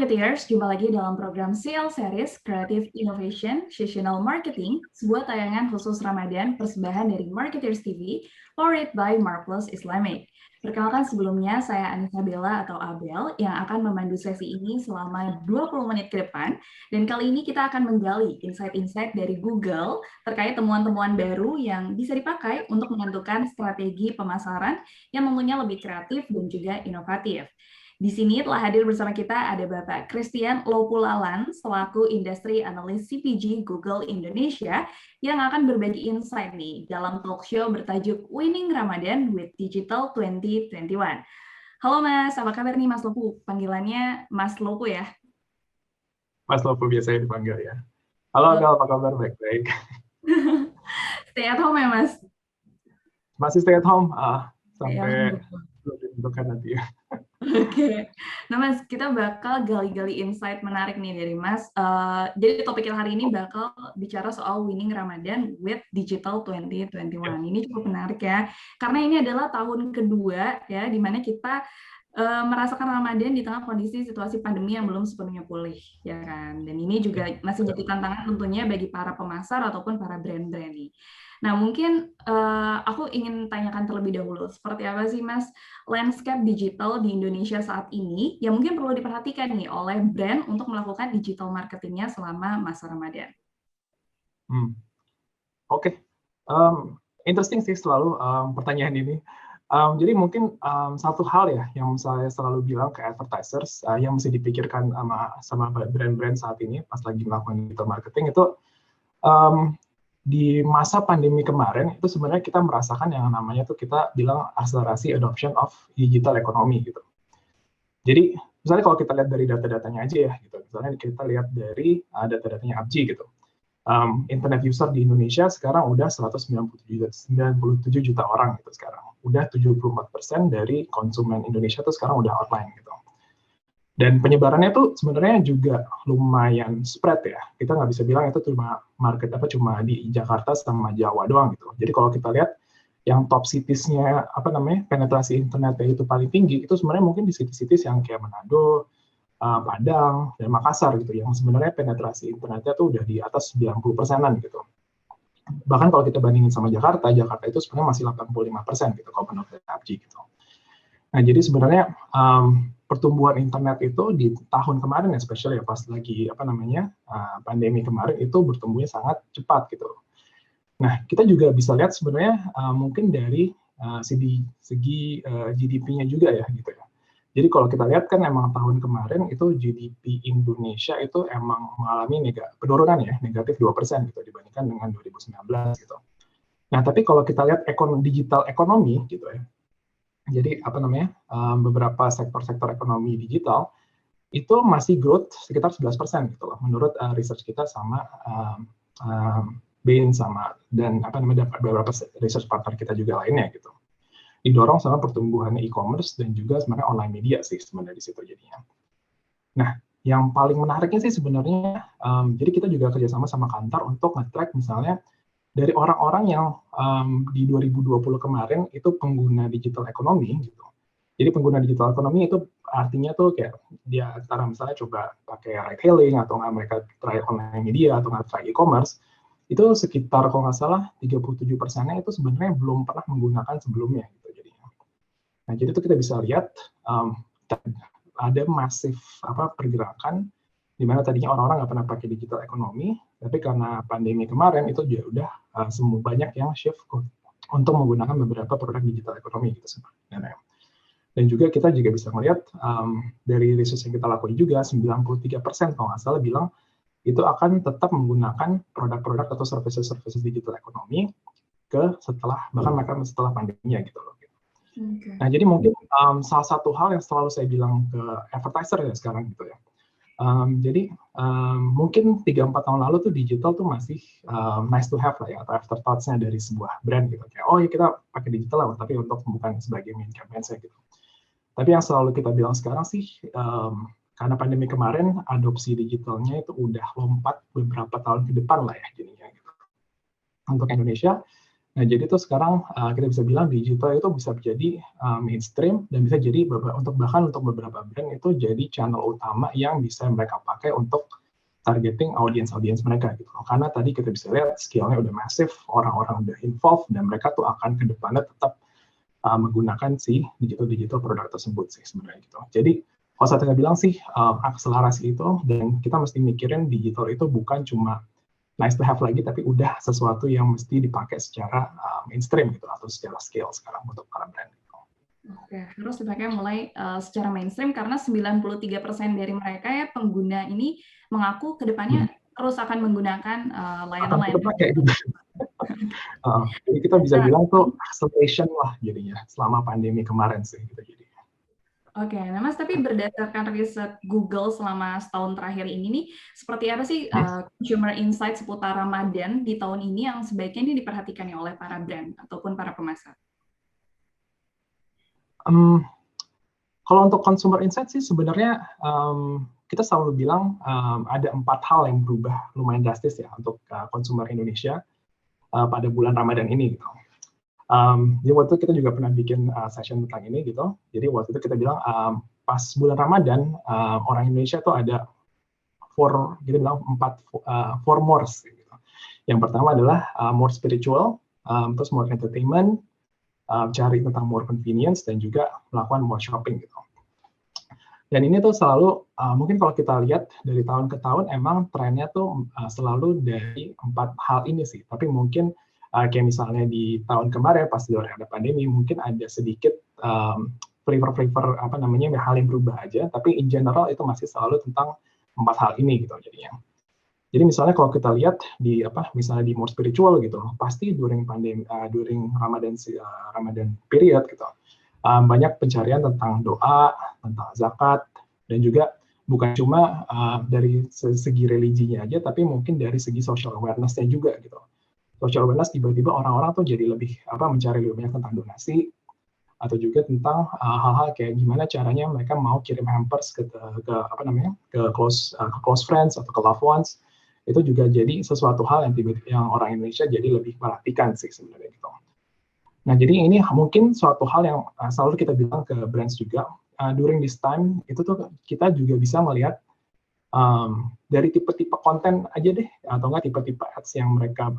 Marketeers, jumpa lagi dalam program CL Series Creative Innovation Seasonal Marketing, sebuah tayangan khusus Ramadan persembahan dari Marketeers TV, powered by Marvelous Islamic. Perkenalkan sebelumnya, saya Anissa Bella atau Abel yang akan memandu sesi ini selama 20 menit ke depan. Dan kali ini kita akan menggali insight-insight dari Google terkait temuan-temuan baru yang bisa dipakai untuk menentukan strategi pemasaran yang tentunya lebih kreatif dan juga inovatif. Di sini telah hadir bersama kita ada Bapak Christian Lopulalan selaku Industry Analyst CPG Google Indonesia yang akan berbagi insight nih dalam talk show bertajuk Winning Ramadan with Digital 2021. Halo Mas, apa kabar nih Mas Lopu? Panggilannya Mas Lopu ya? Mas Lopu biasanya dipanggil ya. Halo Gal, apa kabar? Baik-baik. Stay at home ya Mas? Masih stay at home sampai Ya, belum ditentukan nanti ya. Oke, nah Mas, kita bakal gali-gali insight menarik nih dari Mas. Jadi topik hari ini bakal bicara soal winning Ramadan with Digital 2021. Ini cukup menarik ya, karena ini adalah tahun kedua ya, di mana kita merasakan Ramadan di tengah kondisi situasi pandemi yang belum sepenuhnya pulih, ya kan? Dan ini juga masih jadi tantangan tentunya bagi para pemasar ataupun para brand-brand nih. Nah, mungkin aku ingin tanyakan terlebih dahulu, seperti apa sih Mas landscape digital di Indonesia saat ini yang mungkin perlu diperhatikan nih oleh brand untuk melakukan digital marketingnya selama masa Ramadan? Oke. Interesting sih selalu pertanyaan ini. Jadi mungkin satu hal ya yang saya selalu bilang ke advertisers yang mesti dipikirkan sama brand-brand saat ini pas lagi melakukan digital marketing itu di masa pandemi kemarin itu sebenarnya kita merasakan yang namanya tuh kita bilang akselerasi adoption of digital economy gitu. Jadi misalnya kalau kita lihat dari data-datanya aja ya gitu. Misalnya kita lihat dari data-datanya AppJ gitu. Internet user di Indonesia sekarang udah 197 juta orang gitu sekarang. Udah 74% dari konsumen Indonesia tuh sekarang udah online gitu. Dan penyebarannya tuh sebenarnya juga lumayan spread ya. Kita nggak bisa bilang itu cuma market cuma di Jakarta sama Jawa doang gitu. Jadi kalau kita lihat yang top cities-nya penetrasi internetnya itu paling tinggi itu sebenarnya mungkin di cities-cities yang kayak Manado, Padang, dan Makassar gitu, yang sebenarnya penetrasi internetnya tuh udah di atas 90%-an gitu. Bahkan kalau kita bandingin sama Jakarta itu sebenarnya masih 85% gitu kalau menurut AppJ gitu. Nah, jadi sebenarnya pertumbuhan internet itu di tahun kemarin, especially pas lagi pandemi kemarin itu bertumbuhnya sangat cepat gitu. Nah, kita juga bisa lihat sebenarnya mungkin dari segi GDP-nya juga ya gitu ya. Jadi kalau kita lihat kan emang tahun kemarin itu GDP Indonesia itu emang mengalami penurunan ya, negatif 2% gitu dibandingkan dengan 2019 gitu. Nah, tapi kalau kita lihat digital ekonomi gitu ya, jadi beberapa sektor-sektor ekonomi digital itu masih growth sekitar 11% gitu loh menurut research kita sama Bain dan beberapa research partner kita juga lainnya gitu. Didorong sama pertumbuhan e-commerce dan juga sebenarnya online media sih sebenarnya di situ jadinya. Nah, yang paling menariknya sih sebenarnya jadi kita juga kerjasama sama kantor untuk nge-track misalnya dari orang-orang yang di 2020 kemarin itu pengguna digital ekonomi gitu. Jadi pengguna digital ekonomi itu artinya tuh kayak dia antara misalnya coba pakai ride hailing atau nggak mereka try online media atau nggak try e-commerce, itu sekitar kalau nggak salah 37%-nya itu sebenarnya belum pernah menggunakan sebelumnya gitu jadinya. Nah, jadi itu kita bisa lihat ada masif pergerakan di mana tadinya orang-orang nggak pernah pakai digital ekonomi, tapi karena pandemi kemarin itu juga udah semua banyak yang shift untuk menggunakan beberapa produk digital ekonomi gitu sebenarnya. Dan juga kita juga bisa melihat dari research yang kita lakukan juga 93% kalau nggak salah bilang itu akan tetap menggunakan produk-produk atau services digital ekonomi bahkan setelah pandeminya gitu loh. Okay. Nah, jadi mungkin salah satu hal yang selalu saya bilang ke advertiser ya sekarang gitu ya. Jadi mungkin 3-4 tahun lalu tuh digital tuh masih nice to have lah ya, atau afterthoughts-nya dari sebuah brand gitu. Kayak, oh ya kita pakai digital lah, tapi untuk bukan sebagai main campaign-nya gitu. Tapi yang selalu kita bilang sekarang sih, karena pandemi kemarin, adopsi digitalnya itu udah lompat beberapa tahun ke depan lah ya jadinya gitu. Untuk Indonesia, Nah, jadi tuh sekarang kita bisa bilang digital itu bisa jadi mainstream dan bisa jadi bahkan untuk beberapa brand itu jadi channel utama yang bisa mereka pakai untuk targeting audiens mereka gitu. Karena tadi kita bisa lihat skill-nya udah masif, orang-orang udah involved dan mereka tuh akan ke depannya tetap menggunakan si digital produk tersebut sih sebenarnya gitu. Jadi kalau saya bilang sih akselerasi itu dan kita mesti mikirin digital itu bukan cuma nice to have lagi, tapi udah sesuatu yang mesti dipakai secara mainstream gitu atau secara scale sekarang untuk para brand. Oke, harus dipakai mulai secara mainstream karena 93% dari mereka ya pengguna ini mengaku kedepannya terus akan menggunakan layanan-layanan. Gitu. Jadi kita bisa bilang tuh acceleration lah jadinya selama pandemi kemarin sih gitu jadi. Oke, nah Mas, tapi berdasarkan riset Google selama setahun terakhir ini nih, seperti apa sih consumer insight seputar Ramadan di tahun ini yang sebaiknya ini diperhatikan ya oleh para brand ataupun para pemasar? Kalau untuk consumer insight sih sebenarnya kita selalu bilang ada 4 hal yang berubah lumayan drastis ya untuk consumer Indonesia pada bulan Ramadan ini gitu. Jadi waktu itu kita juga pernah bikin session tentang ini gitu. Jadi waktu itu kita bilang pas bulan Ramadan orang Indonesia tuh ada kita bilang 4 mores. Gitu. Yang pertama adalah more spiritual, terus more entertainment, cari tentang more convenience dan juga melakukan more shopping gitu. Dan ini tuh selalu mungkin kalau kita lihat dari tahun ke tahun emang trennya tuh selalu dari 4 hal ini sih. Tapi mungkin kayak misalnya di tahun kemarin pas ada pandemi mungkin ada sedikit flavor apa namanya hal yang berubah aja, tapi in general itu masih selalu tentang 4 hal ini gitu jadinya. Jadi misalnya kalau kita lihat di misalnya di more spiritual gitu, pasti during pandemi during Ramadan period gitu. Banyak pencarian tentang doa, tentang zakat, dan juga bukan cuma dari segi religinya aja, tapi mungkin dari segi social awareness-nya juga gitu. Social awareness tiba-tiba orang-orang tuh jadi lebih mencari lebih banyak tentang donasi atau juga tentang hal-hal kayak gimana caranya mereka mau kirim hampers ke close friends atau ke loved ones. Itu juga jadi sesuatu hal yang orang Indonesia jadi lebih perhatikan sih sebenarnya gitu. Nah, jadi ini mungkin suatu hal yang selalu kita bilang ke brands juga during this time itu tuh kita juga bisa melihat dari tipe-tipe konten aja deh atau enggak tipe-tipe ads yang mereka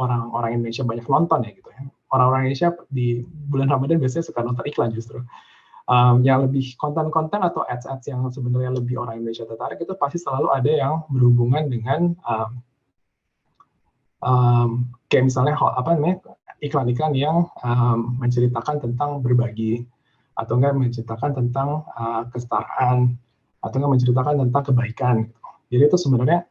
orang-orang Indonesia banyak nonton ya gitu ya. Orang-orang Indonesia di bulan Ramadan biasanya suka nonton iklan justru. Yang lebih konten-konten atau ads-ads yang sebenarnya lebih orang Indonesia tertarik itu pasti selalu ada yang berhubungan dengan kayak misalnya iklan-iklan yang menceritakan tentang berbagi atau enggak menceritakan tentang kesetaraan atau enggak menceritakan tentang kebaikan. Jadi itu sebenarnya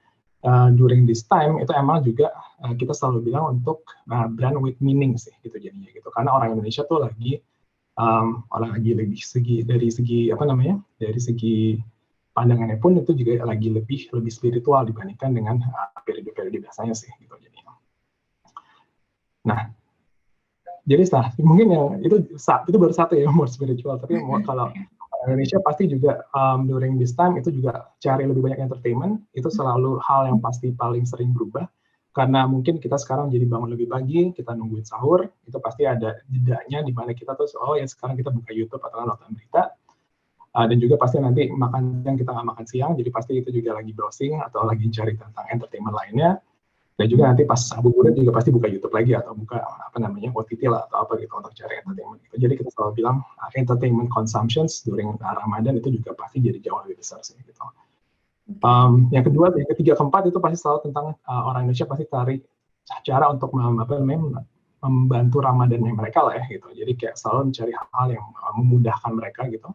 during this time itu emang juga kita selalu bilang untuk brand with meaning sih gitu jadinya gitu. Karena orang Indonesia tuh lagi dari segi pandangannya pun itu juga lagi lebih spiritual dibandingkan dengan periode-periode biasanya sih gitu jadinya. Nah, jadi mungkin yang itu baru satu ya more spiritual, tapi kalau Indonesia pasti juga during this time itu juga cari lebih banyak entertainment, itu selalu hal yang pasti paling sering berubah karena mungkin kita sekarang jadi bangun lebih pagi, kita nungguin sahur, itu pasti ada jedanya di mana kita tuh sekarang kita buka YouTube atau nonton berita, dan juga pasti nanti makan siang kita nggak makan siang, jadi pasti itu juga lagi browsing atau lagi cari tentang entertainment lainnya. Dan juga nanti pas ngabuburit juga pasti buka YouTube lagi atau buka OTT lah atau apa gitu untuk cari entertainment. Jadi kita selalu bilang entertainment consumptions during Ramadan itu juga pasti jadi jauh lebih besar sih gitu. Yang kedua, yang ketiga, keempat itu pasti selalu tentang orang Indonesia pasti cari cara untuk membantu Ramadannya mereka lah ya gitu. Jadi kayak selalu mencari hal yang memudahkan mereka gitu.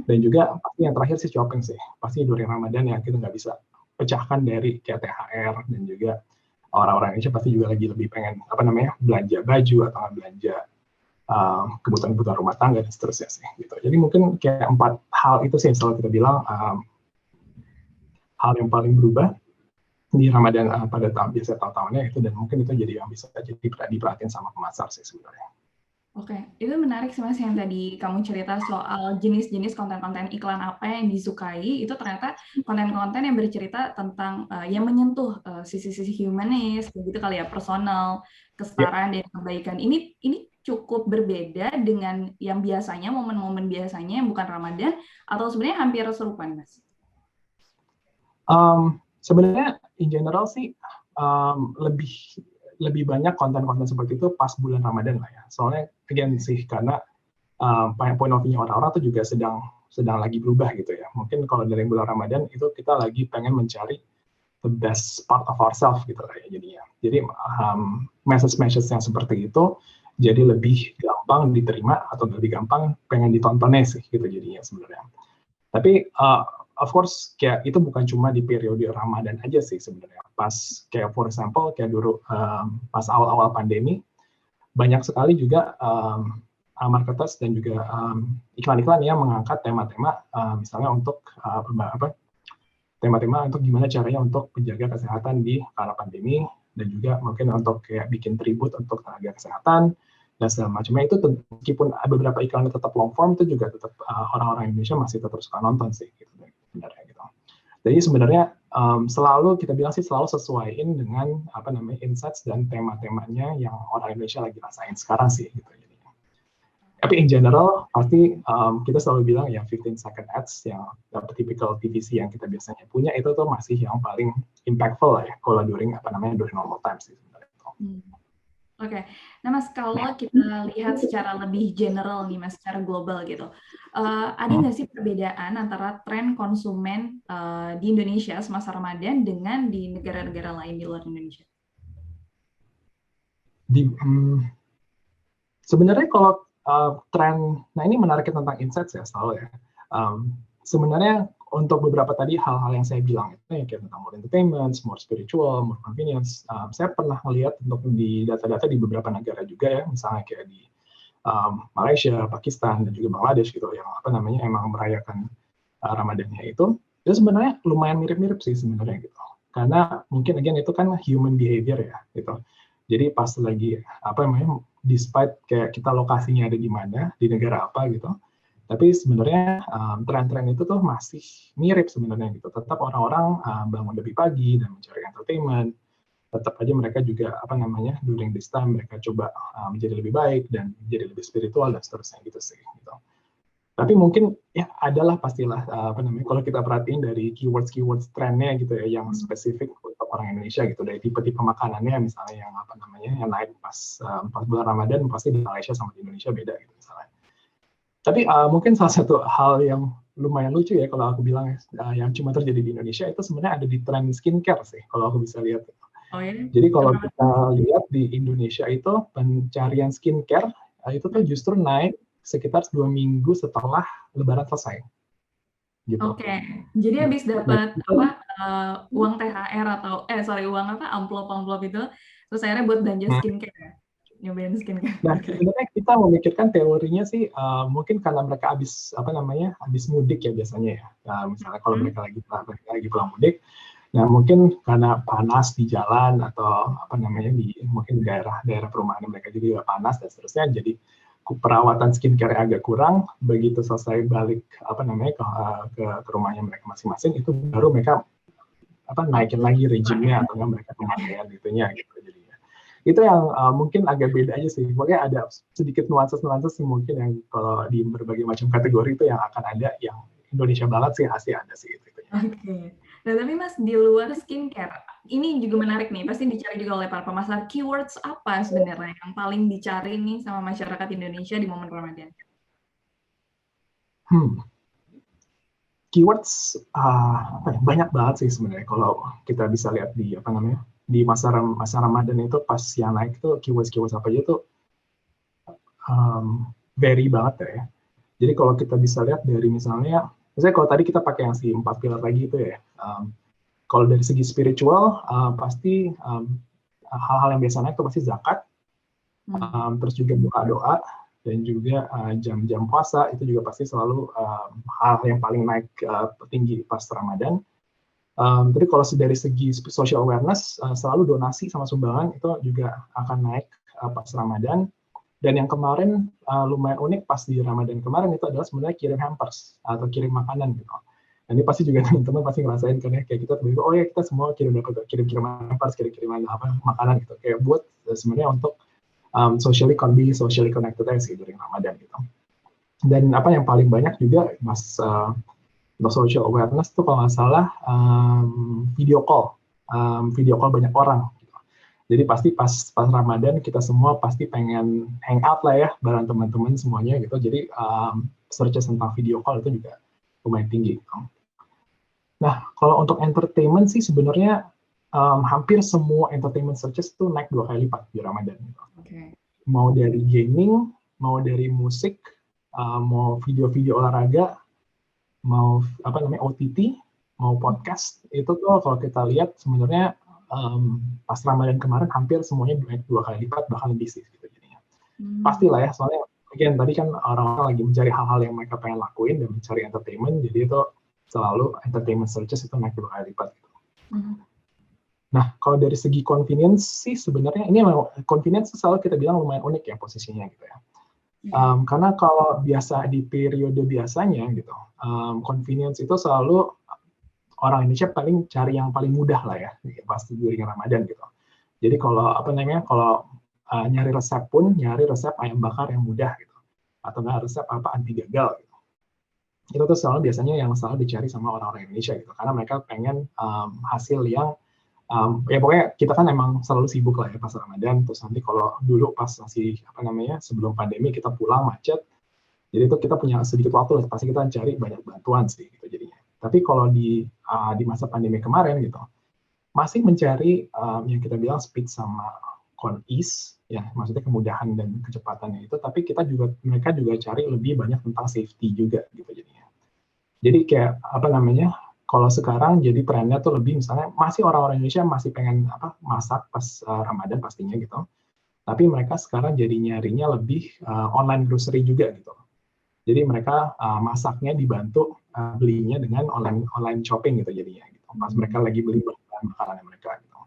Dan juga pasti yang terakhir sih shopping sih. Pasti during Ramadan ya kita nggak bisa pecahkan dari kayak THR dan juga orang-orang Indonesia pasti juga lagi lebih pengen belanja baju atau belanja kebutuhan rumah tangga dan seterusnya sih gitu. Jadi mungkin kayak 4 hal itu sih yang selalu kita bilang hal yang paling berubah di Ramadan pada tahunnya itu, dan mungkin itu jadi yang bisa jadi diperhatiin sama pemasar sih sebenarnya. Oke, itu menarik sih Mas yang tadi kamu cerita soal jenis-jenis konten-konten iklan apa yang disukai, itu ternyata konten-konten yang bercerita tentang yang menyentuh sisi-sisi humanis, begitu kali ya, personal, Ya. kesetaraan dan kebaikan. Ini cukup berbeda dengan yang biasanya, momen-momen biasanya yang bukan Ramadan, atau sebenarnya hampir serupa nih, Mas? Sebenarnya in general sih lebih banyak konten-konten seperti itu pas bulan Ramadan lah ya. Soalnya again sih karena point of view orang-orang tuh juga sedang lagi berubah gitu ya. Mungkin kalau dari bulan Ramadan itu kita lagi pengen mencari the best part of ourselves gitu lah ya jadinya. Jadi message-message yang seperti itu jadi lebih gampang diterima atau lebih gampang pengen ditontonnya sih gitu jadinya sebenarnya. Tapi of course kayak itu bukan cuma di periode Ramadan aja sih sebenarnya. Pas kayak for example kayak dulu pas awal-awal pandemi banyak sekali juga marketers dan juga iklan-iklan yang mengangkat tema-tema misalnya untuk tema-tema untuk gimana caranya untuk menjaga kesehatan di kala pandemi dan juga mungkin untuk kayak bikin tribute untuk tenaga kesehatan dan segala macamnya itu meskipun beberapa iklan tetap long form itu juga tetap orang-orang Indonesia masih tetap suka nonton sih gitu sebenarnya gitu. Jadi sebenarnya selalu kita bilang sih selalu sesuaiin dengan apa namanya insights dan tema-temanya yang orang Indonesia lagi rasain sekarang sih gitu. Tapi in general pasti kita selalu bilang ya 15 second ads yang typical TVC yang kita biasanya punya itu tuh masih yang paling impactful lah ya kalau during normal times sih sebenarnya. Oke, nah Mas kalau kita lihat secara lebih general nih Mas, secara global gitu, ada nggak sih perbedaan antara tren konsumen di Indonesia semasa Ramadan dengan di negara-negara lain di luar Indonesia? Sebenarnya kalau tren, nah ini menarik tentang insights ya selalu ya. Sebenarnya untuk beberapa tadi hal-hal yang saya bilang itu ya kayak tentang more entertainment, more spiritual, more convenience. Saya pernah melihat untuk di data-data di beberapa negara juga ya, misalnya kayak di Malaysia, Pakistan dan juga Bangladesh gitu yang apa namanya emang merayakan Ramadannya itu sebenarnya lumayan mirip-mirip sih sebenarnya gitu. Karena mungkin again itu kan human behavior ya gitu. Jadi pas lagi apa namanya despite kayak kita lokasinya ada di mana, di negara apa gitu, tapi sebenarnya tren-tren itu tuh masih mirip sebenarnya gitu. Tetap orang-orang bangun lebih pagi dan mencari entertainment. Tetap aja mereka juga apa namanya during this time mereka coba menjadi lebih baik dan menjadi lebih spiritual dan seterusnya gitu sih. Gitu. Tapi mungkin ya adalah pastilah apa namanya kalau kita perhatiin dari keywords trennya gitu ya yang spesifik untuk orang Indonesia gitu dari tipe-tipe makanannya misalnya yang apa namanya yang naik pas bulan Ramadan pasti di Malaysia sama di Indonesia beda gitu misalnya. Tapi mungkin salah satu hal yang lumayan lucu ya kalau aku bilang yang cuma terjadi di Indonesia itu sebenarnya ada di tren skincare sih kalau aku bisa lihat. Oh ya? Jadi kalau kita lihat di Indonesia itu pencarian skincare itu tuh justru naik sekitar 2 minggu setelah Lebaran selesai. Gitu. Oke, jadi habis dapat uang THR atau uang amplop itu, terus akhirnya buat belanja skincare, nyobain skincare. Nah, sebenarnya kita memikirkan teorinya sih mungkin karena mereka habis mudik ya biasanya ya. Misalnya kalau mereka lagi pulang mudik, nah mungkin karena panas di jalan atau apa namanya mungkin daerah perumahan mereka juga panas dan seterusnya, jadi perawatan skincare agak kurang. Begitu selesai balik apa namanya ke rumahnya mereka masing-masing, itu baru mereka naikin lagi regime-nya atau mereka pemakaian itunya gitu. Jadi itu yang mungkin agak beda aja sih. Makanya ada sedikit nuances sih mungkin yang kalau di berbagai macam kategori itu yang akan ada yang Indonesia banget sih pasti ada sih gitu. Oke. Nah tapi Mas di luar skincare, ini juga menarik nih. Pasti dicari juga oleh para pemasar. Keywords apa sebenarnya yang paling dicari nih sama masyarakat Indonesia di momen Ramadan? Keywords banyak banget sih sebenarnya kalau kita bisa lihat di apa namanya di masa Ramadan itu pas yang naik itu keywords apa aja tuh vary banget ya. Jadi kalau kita bisa lihat dari misalnya kalau tadi kita pakai yang si 4 pilar lagi itu ya. Kalau dari segi spiritual pasti hal-hal yang biasa naik itu pasti zakat, terus juga doa-doa dan juga jam-jam puasa itu juga pasti selalu hal yang paling naik tinggi pas Ramadan. Tapi kalau dari segi social awareness selalu donasi sama sumbangan itu juga akan naik pas Ramadan. Dan yang kemarin lumayan unik pas di Ramadan kemarin itu adalah sebenarnya kirim hampers atau kirim makanan gitu. Nah, ini pasti juga teman-teman pasti ngerasain kan ya, kayak kita tiba-tiba, oh ya kita semua kirim-kiriman hampers, kirim-kiriman makanan gitu, kayak buat sebenarnya untuk socially connected aja sih during Ramadan gitu. Dan apa yang paling banyak juga mas untuk social awareness tuh kalau nggak salah video call banyak orang. Jadi pasti pas Ramadan kita semua pasti pengen hangout lah ya bareng teman-teman semuanya gitu. Jadi searches tentang video call itu juga lumayan tinggi. Nah kalau untuk entertainment sih sebenarnya hampir semua entertainment searches itu naik 2 kali lipat di Ramadan. Okay. Mau dari gaming, mau dari musik, mau video-video olahraga, mau OTT, mau podcast, itu tuh kalau kita lihat sebenarnya pas Ramadan kemarin hampir semuanya naik 2 kali lipat, bahkan lebih sih gitu jadinya. Pastilah ya, soalnya again tadi kan orang-orang lagi mencari hal-hal yang mereka pengen lakuin dan mencari entertainment, jadi itu selalu entertainment searches itu naik 2 kali lipat gitu. Nah, kalau dari segi convenience sih sebenarnya ini convenience selalu kita bilang lumayan unik ya posisinya gitu ya. Karena kalau biasa di periode biasanya gitu, convenience itu selalu orang Indonesia paling cari yang paling mudah lah ya, pasti during Ramadan gitu. Jadi kalau kalau nyari resep pun nyari resep ayam bakar yang mudah gitu, atau nggak resep anti gagal gitu. Itu tuh selalu biasanya yang selalu dicari sama orang-orang Indonesia gitu, karena mereka pengen hasil yang ya pokoknya kita kan emang selalu sibuk lah ya pas Ramadan. Terus nanti kalau dulu pas masih sebelum pandemi kita pulang macet, jadi itu kita punya sedikit waktu lah, pasti kita cari banyak bantuan sih gitu jadinya. Tapi kalau di masa pandemi kemarin gitu, masih mencari yang kita bilang speed sama ease, ya maksudnya kemudahan dan kecepatannya itu. Tapi mereka juga cari lebih banyak tentang safety juga gitu jadinya. Jadi kayak kalau sekarang jadi trennya tuh lebih misalnya masih orang-orang Indonesia masih pengen masak pas Ramadan pastinya gitu. Tapi mereka sekarang jadi nyarinya lebih online grocery juga gitu. Jadi mereka masaknya dibantu belinya dengan online shopping gitu jadinya gitu. Pas mereka lagi beli bahan makanan mereka gitu.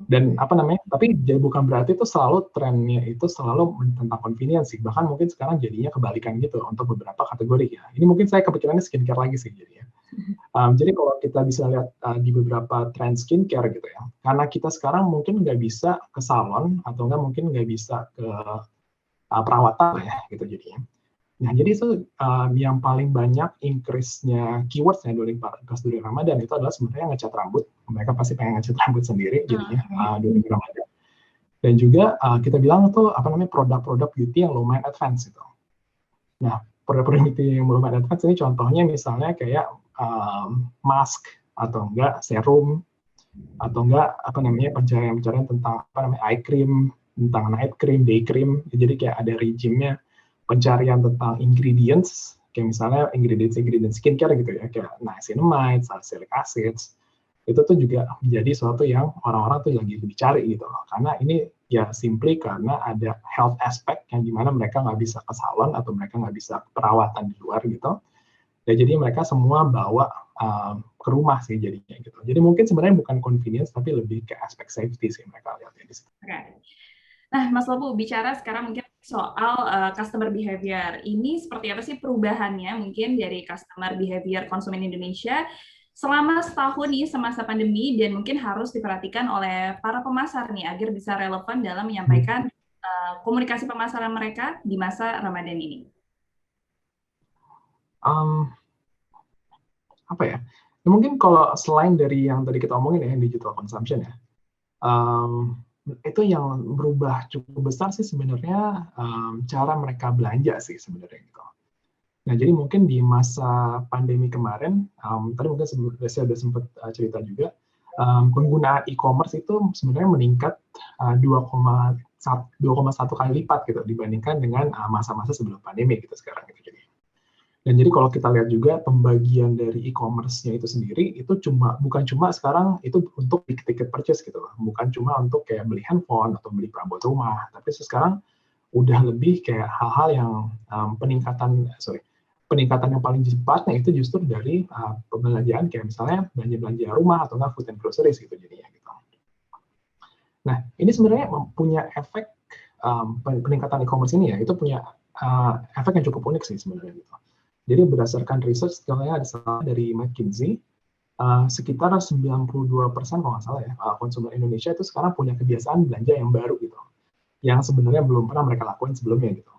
Dan tapi bukan berarti itu selalu trennya itu selalu tentang convenience sih. Bahkan mungkin sekarang jadinya kebalikan gitu untuk beberapa kategori ya. Ini mungkin saya kepikirannya skincare lagi sih jadinya. Jadi kalau kita bisa lihat di beberapa tren skincare gitu ya, karena kita sekarang mungkin nggak bisa ke salon atau mungkin nggak bisa ke perawatan ya gitu jadinya. Nah, jadi itu yang paling banyak increase-nya keywords-nya pas during Ramadan itu adalah sebenarnya ngecat rambut. Mereka pasti pengen ngecat rambut sendiri jadinya during Ramadan. Dan juga kita bilang tuh produk-produk beauty yang lumayan advance itu. Nah, produk-produk beauty yang lumayan advance ini contohnya misalnya kayak mask atau enggak serum atau enggak pencarian-pencarian tentang eye cream, tentang night cream, day cream. Jadi kayak ada regime-nya pencarian tentang ingredients, kayak misalnya ingredients skincare gitu ya, kayak niacinamide, salicylic acid, itu tuh juga menjadi sesuatu yang orang-orang tuh lagi dicari gitu loh. Karena ini ya simply karena ada health aspect yang dimana mereka nggak bisa ke salon atau mereka nggak bisa perawatan di luar gitu. Ya jadi mereka semua bawa ke rumah sih jadinya gitu. Jadi mungkin sebenarnya bukan convenience tapi lebih ke aspek safety sih mereka lihat di situ. Okay. Nah, Mas Lobu, bicara sekarang mungkin soal customer behavior. Ini seperti apa sih perubahannya mungkin dari customer behavior konsumen Indonesia selama setahun nih semasa pandemi dan mungkin harus diperhatikan oleh para pemasar nih agar bisa relevan dalam menyampaikan komunikasi pemasaran mereka di masa Ramadan ini. Apa ya? Mungkin kalau selain dari yang tadi kita omongin ya, digital consumption ya, itu yang berubah cukup besar sih sebenarnya cara mereka belanja sih sebenarnya gitu. Nah jadi mungkin di masa pandemi kemarin, tadi mungkin saya sudah sempat cerita juga, penggunaan e-commerce itu sebenarnya meningkat 2,1 kali lipat gitu dibandingkan dengan masa-masa sebelum pandemi gitu sekarang gitu. Dan jadi kalau kita lihat juga pembagian dari e-commerce-nya itu sendiri itu bukan cuma sekarang itu untuk big ticket purchase gitu loh. Bukan cuma untuk kayak beli handphone atau beli perabot rumah, tapi sekarang udah lebih kayak hal-hal yang peningkatan yang paling cepatnya itu justru dari pembelanjaan kayak misalnya belanja rumah atau food and groceries gitu jadinya gitu. Nah, ini sebenarnya punya efek peningkatan e-commerce ini ya, itu punya efek yang cukup unik sih sebenarnya gitu. Jadi berdasarkan research ada salah dari McKinsey, sekitar 92% kalau nggak salah ya, konsumen Indonesia itu sekarang punya kebiasaan belanja yang baru gitu, yang sebenarnya belum pernah mereka lakuin sebelumnya gitu.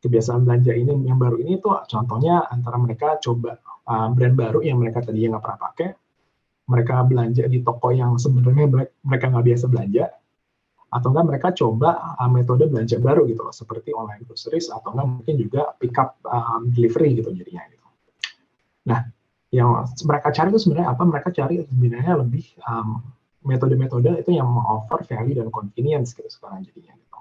Kebiasaan belanja ini yang baru ini tuh contohnya antara mereka coba brand baru yang mereka tadinya nggak pernah pakai, mereka belanja di toko yang sebenarnya mereka nggak biasa belanja, atau enggak mereka coba metode belanja baru gitu loh, seperti online groceries, atau enggak mungkin juga pick up delivery gitu jadinya gitu. Nah, yang mereka cari itu sebenarnya apa? Mereka cari sebenarnya lebih metode-metode itu yang meng-offer value dan convenience gitu sekarang jadinya gitu.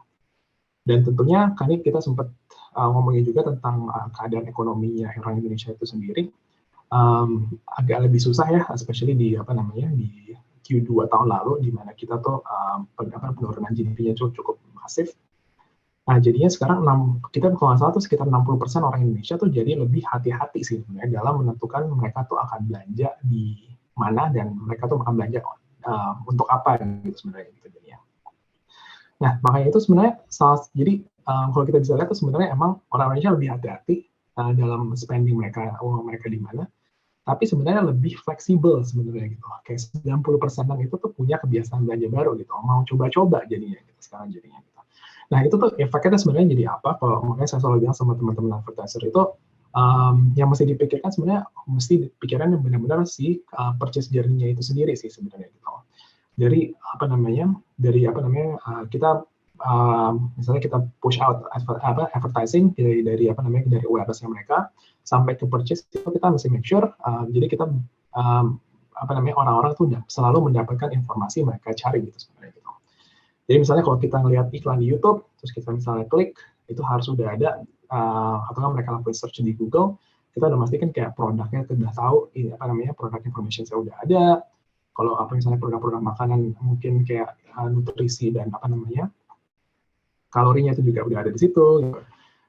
Dan tentunya kan kita sempat ngomongin juga tentang keadaan ekonominya orang Indonesia itu sendiri. Agak lebih susah ya, especially di di Q2 tahun lalu, di mana kita tuh penurunan GDP-nya cukup masif. Nah, jadinya sekarang kita kalau nggak salah tuh sekitar 60% orang Indonesia tuh jadi lebih hati-hati sih sebenarnya dalam menentukan mereka tuh akan belanja di mana dan mereka tuh akan belanja untuk apa gitu sebenarnya gitu jadinya. Nah, makanya itu sebenarnya jadi kalau kita bisa lihat tuh sebenarnya emang orang Indonesia lebih hati-hati dalam spending mereka, uang mereka di mana. Tapi sebenarnya lebih fleksibel sebenarnya gitu. Kayak 90%-an itu tuh punya kebiasaan belanja baru gitu. Mau coba-coba jadinya gitu sekarang jadinya gitu. Nah, itu tuh efeknya sebenarnya jadi apa? Kalau makanya saya selalu bilang sama teman-teman advertiser itu yang mesti dipikirkan sebenarnya mesti dipikirkan benar-benar si purchase journey-nya itu sendiri sih sebenarnya gitu. Dari kita misalnya kita push out advertising dari awareness-nya mereka sampai ke purchase, itu kita mesti make sure jadi kita orang-orang tuh selalu mendapatkan informasi mereka cari gitu sebenarnya gitu. Jadi misalnya kalau kita ngelihat iklan di YouTube terus kita misalnya klik, itu harus udah ada atau mereka lakukan search di Google, kita udah pastikan kayak produknya udah tahu produk information saya udah ada. Kalau misalnya produk-produk makanan mungkin kayak nutrisi dan kalorinya itu juga udah ada di situ gitu.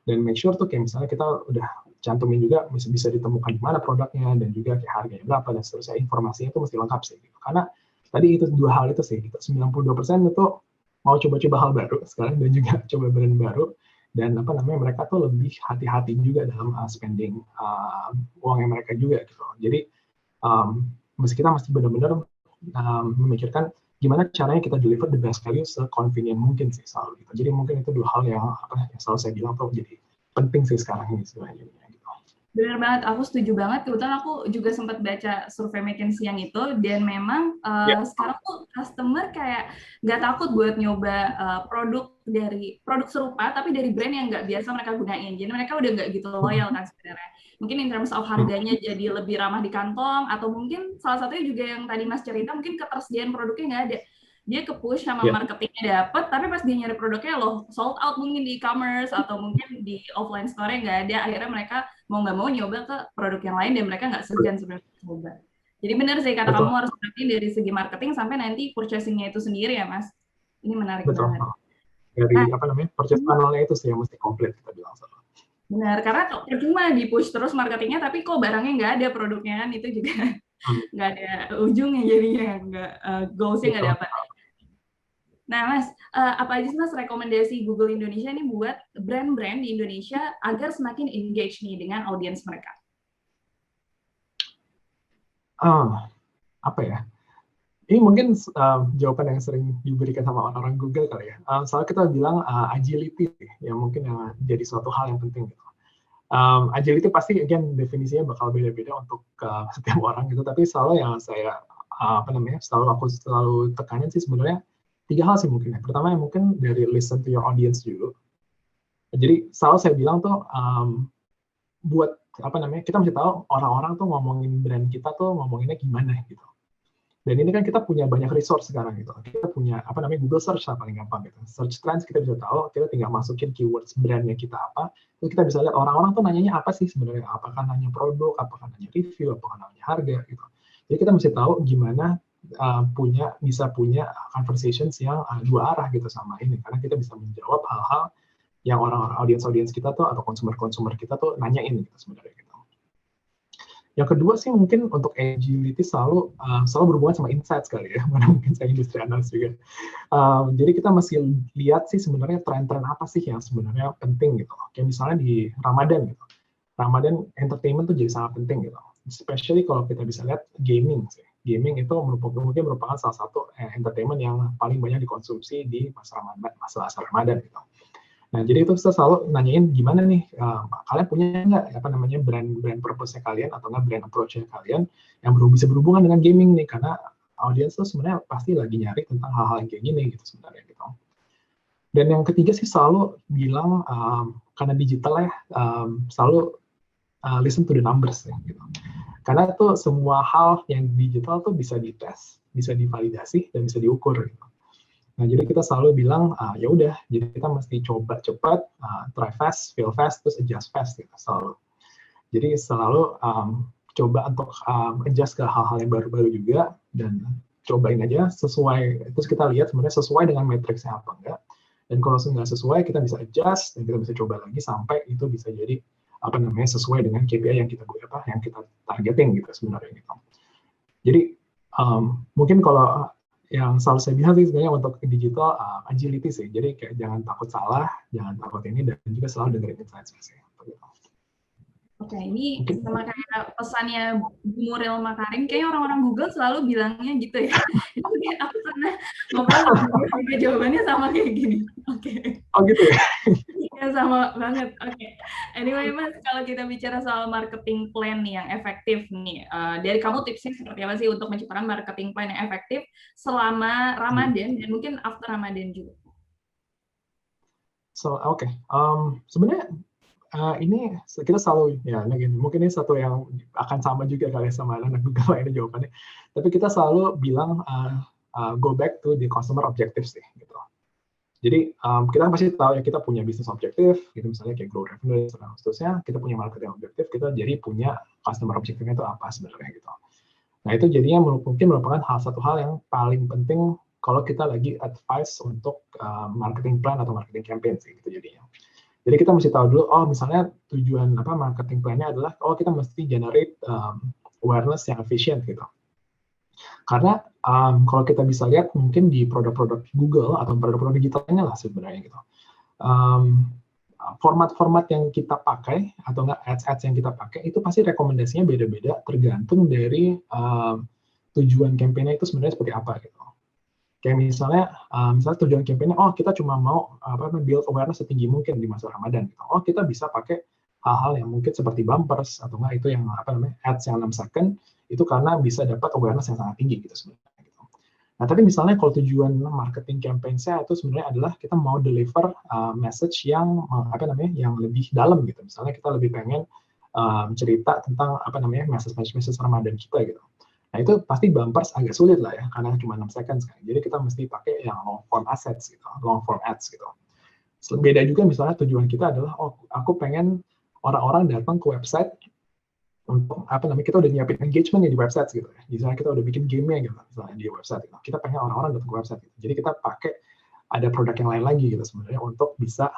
Dan make sure tuh kayak misalnya kita udah cantumin juga bisa ditemukan di mana produknya dan juga kayak harganya berapa dan seterusnya, informasinya itu mesti lengkap sih gitu. Karena tadi itu dua hal itu sih gitu. 92% itu mau coba-coba hal baru sekarang dan juga coba brand baru, dan mereka tuh lebih hati-hati juga dalam spending uangnya mereka juga gitu. Jadi kita mesti benar-benar memikirkan gimana caranya kita deliver the best value se-convenient mungkin sih selalu gitu. Jadi mungkin itu dua hal yang selalu saya bilang tuh jadi penting sih sekarang ini sebenarnya gitu. Benar banget, aku setuju banget. Kebetulan aku juga sempat baca survei McKinsey yang itu, dan memang sekarang tuh customer kayak nggak takut buat nyoba produk serupa, tapi dari brand yang nggak biasa mereka gunain. Jadi mereka udah nggak gitu loyal kan sebenarnya. Mungkin in terms of harganya jadi lebih ramah di kantong, atau mungkin salah satunya juga yang tadi Mas cerita, mungkin ketersediaan produknya nggak ada. Dia ke-push sama marketingnya dapet, tapi pas dia nyari produknya sold out mungkin di e-commerce, atau mungkin di offline store-nya nggak ada. Akhirnya mereka mau nggak mau nyoba ke produk yang lain, dan mereka nggak segan sebenarnya coba. Jadi benar sih kata kamu, harus perhatiin dari segi marketing sampai nanti purchasing-nya itu sendiri ya, Mas. Ini menarik banget. Dari purchase funnel-nya itu sih yang mesti komplit kita bilang. Benar, karena percuma di-push terus marketingnya, tapi kok barangnya nggak ada, produknya kan itu juga nggak ada ujungnya jadinya, goals-nya nggak dapat. Nah, Mas, apa aja sih Mas rekomendasi Google Indonesia nih buat brand-brand di Indonesia agar semakin engage nih dengan audiens mereka? Apa ya? Ini mungkin jawaban yang sering diberikan sama orang-orang Google kali ya. Soalnya kita bilang agility ya, mungkin yang jadi suatu hal yang penting gitu. Agility pasti again definisinya bakal beda-beda untuk setiap orang gitu, tapi selalu yang saya selalu tekanin sih sebenarnya 3 hal sih mungkin ya. Pertama mungkin dari listen to your audience dulu. Jadi selalu saya bilang tuh buat kita mesti tahu orang-orang tuh ngomongin brand kita tuh ngomonginnya gimana gitu. Dan ini kan kita punya banyak resource sekarang gitu. Kita punya Google Search lah paling gampang gitu. Search trends kita bisa tahu, kita tinggal masukin keywords brandnya kita apa, terus kita bisa lihat orang-orang tuh nanyanya apa sih sebenarnya. Apakah nanya produk, apakah nanya review, apakah nanya harga gitu. Jadi kita mesti tahu gimana bisa punya conversations yang dua arah gitu sama ini, karena kita bisa menjawab hal-hal yang orang-orang audiens kita tuh atau konsumer kita tuh nanyain gitu sebenarnya gitu. Yang kedua sih mungkin untuk agility selalu berhubungan sama insights kali ya, mana mungkin saya industri analis juga. Jadi kita masih lihat sih sebenarnya tren-tren apa sih yang sebenarnya penting gitu. Kayak misalnya di Ramadan gitu. Ramadan entertainment tuh jadi sangat penting gitu. Especially kalau kita bisa lihat gaming sih. Gaming itu mungkin merupakan salah satu entertainment yang paling banyak dikonsumsi di masa Ramadan gitu. Nah, jadi itu kita selalu nanyain gimana nih, kalian punya nggak brand purpose-nya kalian atau nggak brand approach-nya kalian yang bisa berhubungan dengan gaming nih, karena audiens tuh sebenarnya pasti lagi nyari tentang hal-hal yang kayak gini gitu sebenarnya gitu. Dan yang ketiga sih selalu bilang, karena digital ya, selalu listen to the numbers ya gitu. Karena tuh semua hal yang digital tuh bisa dites, bisa divalidasi, dan bisa diukur gitu. Nah, jadi kita selalu bilang, ya udah, jadi kita mesti coba cepat, try fast, fail fast, terus adjust fast gitu, selalu. Jadi selalu coba untuk adjust ke hal-hal yang baru-baru juga, dan cobain aja sesuai, terus kita lihat sebenarnya sesuai dengan matriksnya apa enggak. Dan kalau nggak sesuai, kita bisa adjust, dan kita bisa coba lagi sampai itu bisa jadi sesuai dengan KPI yang kita targeting gitu sebenarnya gitu. Jadi mungkin kalau yang selalu saya bilang sih sebenarnya untuk digital agility sih. Jadi kayak jangan takut salah, jangan takut ini, dan juga selalu dengerin insights sih. Oke, ini sama kayak pesannya Bu Nuril Makarim, kayaknya orang-orang Google selalu bilangnya gitu ya. Aku pernah ngobrol sama dia juga jawabannya sama kayak gini. Oke. Oh gitu ya? Iya, sama banget. Oke. Anyway, Mas, kalau kita bicara soal marketing plan nih yang efektif nih, dari kamu tipsnya seperti apa sih untuk menciptakan marketing plan yang efektif selama Ramadan dan mungkin after Ramadan juga? Oke. Sebenarnya ini kita selalu mungkin ini satu yang akan sama juga kali sama anak Google ini jawabannya. Tapi kita selalu bilang go back to the customer objectives sih gitu. Jadi kita pasti tahu ya kita punya bisnis objektif, gitu misalnya kayak grow revenue dan seterusnya. Kita punya marketing objektif, kita jadi punya customer objektifnya itu apa sebenarnya gitu. Nah itu jadinya mungkin merupakan satu hal yang paling penting kalau kita lagi advice untuk marketing plan atau marketing campaign sih gitu jadinya. Jadi kita mesti tahu dulu, misalnya tujuan marketing plan-nya adalah, kita mesti generate awareness yang efisien gitu. Karena kalau kita bisa lihat mungkin di produk-produk Google atau produk-produk digitalnya lah sebenarnya gitu. Format-format yang kita pakai atau nggak ads-ads yang kita pakai itu pasti rekomendasinya beda-beda tergantung dari tujuan campaign-nya itu sebenarnya seperti apa gitu. Kayak misalnya tujuan campaign-nya, kita cuma mau build awareness setinggi mungkin di masa Ramadan. Gitu. Kita bisa pakai hal-hal yang mungkin seperti bumpers atau enggak itu yang ads yang 6 second itu karena bisa dapat awareness yang sangat tinggi gitu sebenarnya. Gitu. Nah tapi misalnya kalau tujuan marketing campaign saya itu sebenarnya adalah kita mau deliver message yang yang lebih dalam gitu. Misalnya kita lebih pengen cerita tentang message Ramadan kita gitu. Nah itu pasti bumpers agak sulit lah ya, karena cuma 6 seconds kan. Jadi kita mesti pakai yang long form assets gitu, long form ads gitu. Beda juga misalnya tujuan kita adalah, aku pengen orang-orang datang ke website untuk kita udah nyiapin engagement di website gitu ya. Misalnya kita udah bikin game-nya gitu, misalnya di website gitu. Kita pengen orang-orang datang ke website gitu. Jadi kita pakai ada produk yang lain lagi gitu sebenarnya untuk bisa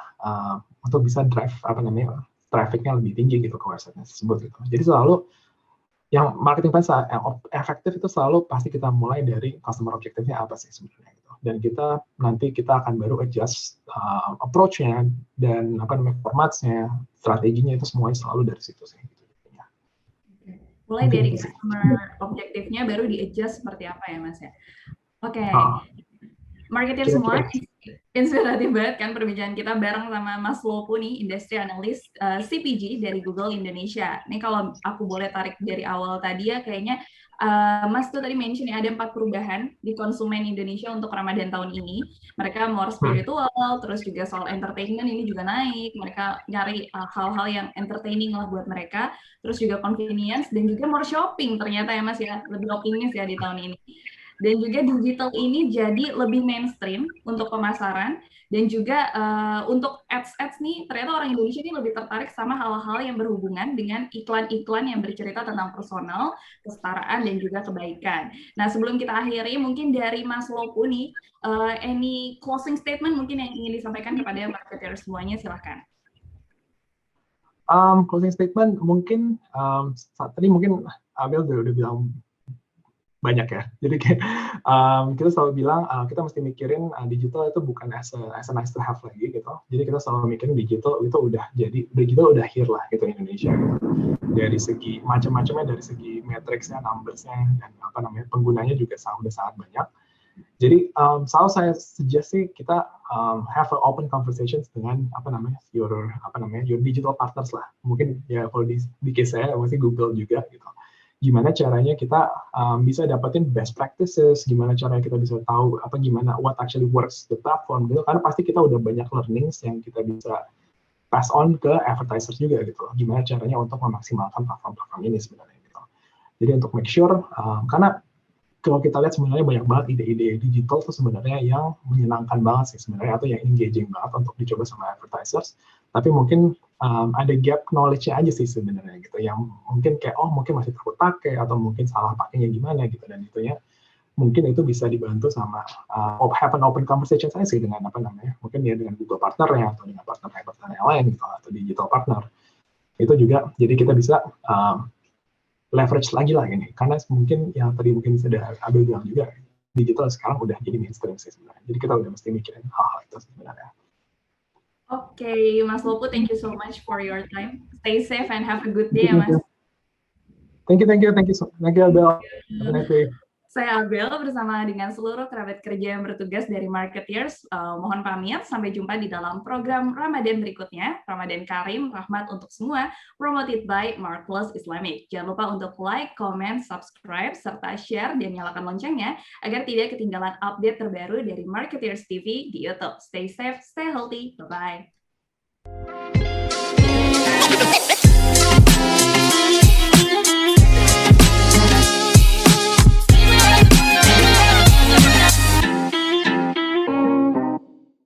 drive traffic-nya lebih tinggi gitu ke website tersebut gitu. Jadi selalu yang marketing plan yang efektif itu selalu pasti kita mulai dari customer objektifnya apa sih sebenarnya gitu. Dan nanti kita akan baru adjust approach-nya dan formatnya, strateginya itu semuanya selalu dari situ sih. Mulai dari customer objektifnya baru di-adjust seperti apa ya Mas ya. Oke. Marketer semua, inspiratif banget kan perbincangan kita bareng sama Mas Lopo nih, Industry Analyst CPG dari Google Indonesia. Ini kalau aku boleh tarik dari awal tadi ya, kayaknya Mas tuh tadi mention ya, ada 4 perubahan di konsumen Indonesia untuk Ramadan tahun ini. Mereka more spiritual, terus juga soal entertainment ini juga naik. Mereka nyari hal-hal yang entertaining lah buat mereka. Terus juga convenience dan juga more shopping ternyata ya Mas ya, lebih optimis ya di tahun ini. Dan juga digital ini jadi lebih mainstream untuk pemasaran dan juga untuk ads nih ternyata orang Indonesia ini lebih tertarik sama hal-hal yang berhubungan dengan iklan-iklan yang bercerita tentang personal, kesetaraan dan juga kebaikan. Nah sebelum kita akhiri mungkin dari Mas Lopo nih, any closing statement mungkin yang ingin disampaikan kepada marketer semuanya, silahkan. Closing statement mungkin tadi mungkin Abel udah bilang banyak ya. Jadi kayak kita selalu bilang kita mesti mikirin digital itu bukan as a nice to have lagi gitu. Jadi kita selalu mikirin digital itu digital udah here lah gitu di Indonesia. Gitu. Dari segi macam-macamnya, dari segi matriksnya, numbersnya, dan penggunanya juga udah sangat banyak. Jadi selalu saya suggest sih kita have an open conversations dengan your digital partners lah. Mungkin ya kalau di case saya masih Google juga gitu. Gimana caranya kita bisa dapetin best practices, gimana caranya kita bisa tahu gimana what actually works the platform gitu. Karena pasti kita udah banyak learnings yang kita bisa pass on ke advertisers juga gitu. Gimana caranya untuk memaksimalkan platform-platform ini sebenarnya gitu. Jadi untuk make sure karena kalau kita lihat sebenarnya banyak banget ide-ide digital tuh sebenarnya yang menyenangkan banget sih sebenarnya atau yang engaging banget untuk dicoba sama advertisers. Tapi mungkin ada gap knowledge-nya aja sih sebenarnya gitu yang mungkin kayak mungkin masih takut pakai atau mungkin salah pakainya gimana gitu dan itunya mungkin itu bisa dibantu sama have an open conversation saya sih dengan mungkin ya dengan Google partner ya atau dengan partner yang lain gitu atau digital partner. Itu juga jadi kita bisa leverage lagi lah ini karena mungkin yang tadi mungkin sudah Abel bilang juga digital sekarang udah jadi mainstream sih sebenarnya jadi kita udah mesti mikirin hal-hal itu sebenarnya. Oke, Mas Lopu, thank you so much for your time. Stay safe and have a good day ya Mas. Thank you Abel. Have a nice day. Saya Abel bersama dengan seluruh kerabat kerja yang bertugas dari Marketeers. Mohon pamit, sampai jumpa di dalam program Ramadan berikutnya. Ramadan Karim, rahmat untuk semua, promoted by Marplus Islamic. Jangan lupa untuk like, comment, subscribe, serta share dan nyalakan loncengnya agar tidak ketinggalan update terbaru dari Marketeers TV di YouTube. Stay safe, stay healthy, bye-bye.